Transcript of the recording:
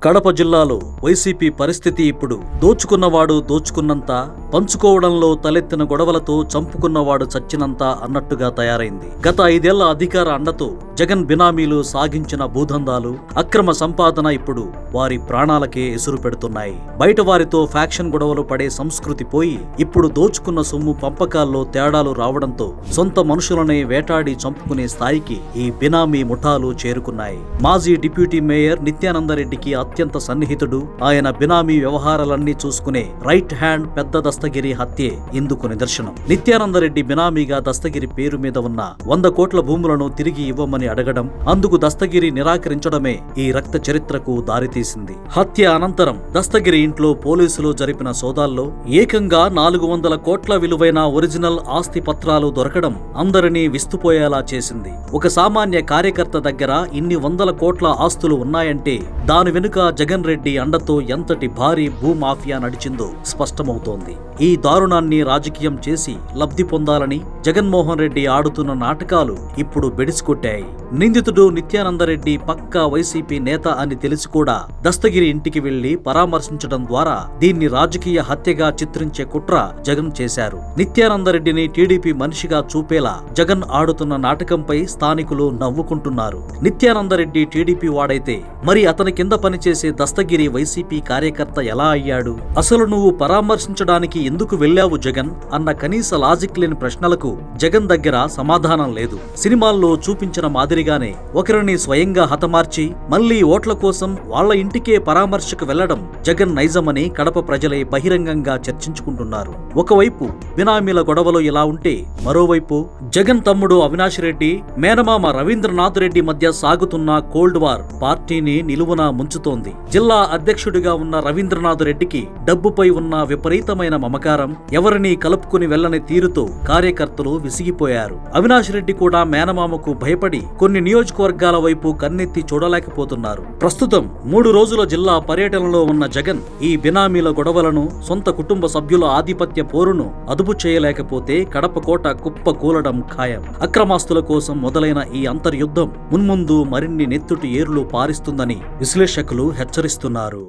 కడప జిల్లాలో వైసీపీ పరిస్థితి ఇప్పుడు దోచుకున్నవాడు దోచుకున్నంత, పంచుకోవడంలో తలెత్తిన గొడవలతో చంపుకున్నవాడు చచ్చినంత అన్నట్టుగా తయారైంది. గత 5 ఏళ్ల అధికార అండతో జగన్ బినామీలు సాగించిన భూదందాలు, అక్రమ సంపాదన ఇప్పుడు వారి ప్రాణాలకే ఎసురు పెడుతున్నాయి. బయట వారితో ఫ్యాక్షన్ గొడవలు పడే సంస్కృతి పోయి ఇప్పుడు దోచుకున్న సొమ్ము పంపకాల్లో తేడాలు రావడంతో సొంత మనుషులనే వేటాడి చంపుకునే స్థాయికి ఈ బినామీ ముఠాలు చేరుకున్నాయి. మాజీ డిప్యూటీ మేయర్ నిత్యానందరెడ్డికి అత్యంత సన్నిహితుడు, ఆయన బినామీ వ్యవహారాలన్నీ చూసుకునే రైట్ హ్యాండ్ పెద్ద దస్తగిరి హత్యే ఇందుకు నిదర్శనం. నిత్యానందరెడ్డి బినామీగా దస్తగిరి పేరు మీద ఉన్న 100 కోట్ల భూములను తిరిగి ఇవ్వమని అడగడం, అందుకు దస్తగిరి నిరాకరించడమే ఈ రక్త చరిత్రకు దారితీసింది. హత్య అనంతరం దస్తగిరి ఇంట్లో పోలీసులు జరిపిన సోదాల్లో ఏకంగా 400 కోట్ల విలువైన ఒరిజినల్ ఆస్తి పత్రాలు దొరకడం అందరినీ విస్తుపోయేలా చేసింది. ఒక సామాన్య కార్యకర్త దగ్గర ఇన్ని 100 కోట్ల ఆస్తులు ఉన్నాయంటే దాని వెనుక జగన్ రెడ్డి అండతో ఎంతటి భారీ భూమాఫియా నడిచిందో స్పష్టమవుతోంది. ఈ దారుణాన్ని రాజకీయం చేసి లబ్ధి పొందాలని జగన్మోహన్ రెడ్డి ఆడుతున్న నాటకాలు ఇప్పుడు బెడిసికొట్టాయి. నిందితుడు నిత్యానందరెడ్డి పక్కా వైసీపీ నేత అని తెలిసి కూడా దస్తగిరి ఇంటికి వెళ్లి పరామర్శించడం ద్వారా దీన్ని రాజకీయ హత్యగా చిత్రించే కుట్ర జగన్ చేశారు. నిత్యానందరెడ్డిని టీడీపీ మనిషిగా చూపేలా జగన్ ఆడుతున్న నాటకంపై స్థానికులు నవ్వుకుంటున్నారు. నిత్యానందరెడ్డి టీడీపీ వాడైతే మరి అతని కింద పనిచేసే దస్తగిరి వైసీపీ కార్యకర్త ఎలా అయ్యాడు? అసలు నువ్వు పరామర్శించడానికి ఎందుకు వెళ్లావు జగన్ అన్న కనీస లాజిక్ లేని ప్రశ్నలకు జగన్ దగ్గర సమాధానం లేదు. సినిమాల్లో చూపించిన మాదిరిగానే ఒకరిని స్వయంగా హతమార్చి మళ్లీ ఓట్ల కోసం వాళ్ల ఇంటికే పరామర్శకు వెళ్లడం జగన్ నైజమని కడప ప్రజలే బహిరంగంగా చర్చించుకుంటున్నారు. ఒకవైపు బినామీల గొడవలు ఇలా ఉంటే, మరోవైపు జగన్ తమ్ముడు అవినాష్ రెడ్డి, మేనమామ రవీంద్రనాథ్ రెడ్డి మధ్య సాగుతున్న కోల్డ్ వార్ పార్టీని నిలువున ముంచుతోంది. జిల్లా అధ్యక్షుడిగా ఉన్న రవీంద్రనాథ్ రెడ్డికి డబ్బుపై ఉన్న విపరీతమైన మమకారం, ఎవరినీ కలుపుకుని వెళ్లని తీరుతో కార్యకర్తలు విసిగిపోయారు. అవినాష్ రెడ్డి కూడా మేనమామకు భయపడి కొన్ని నియోజకవర్గాల వైపు కన్నెత్తి చూడలేకపోతున్నారు. ప్రస్తుతం 3 రోజుల జిల్లా పర్యటనలో ఉన్న జగన్ ఈ బినామీల గొడవలను, సొంత కుటుంబ సభ్యుల ఆధిపత్య పోరును అదుపు చేయలేకపోతే కడప కోట కుప్ప కూలడం ఖాయం. అక్రమాస్తుల కోసం మొదలైన ఈ అంతర్యుద్ధం మున్ముందు మరిన్ని నెత్తుటి ఏరులు పారిస్తుందని విశ్లేషకులు హెచ్చరిస్తున్నారు.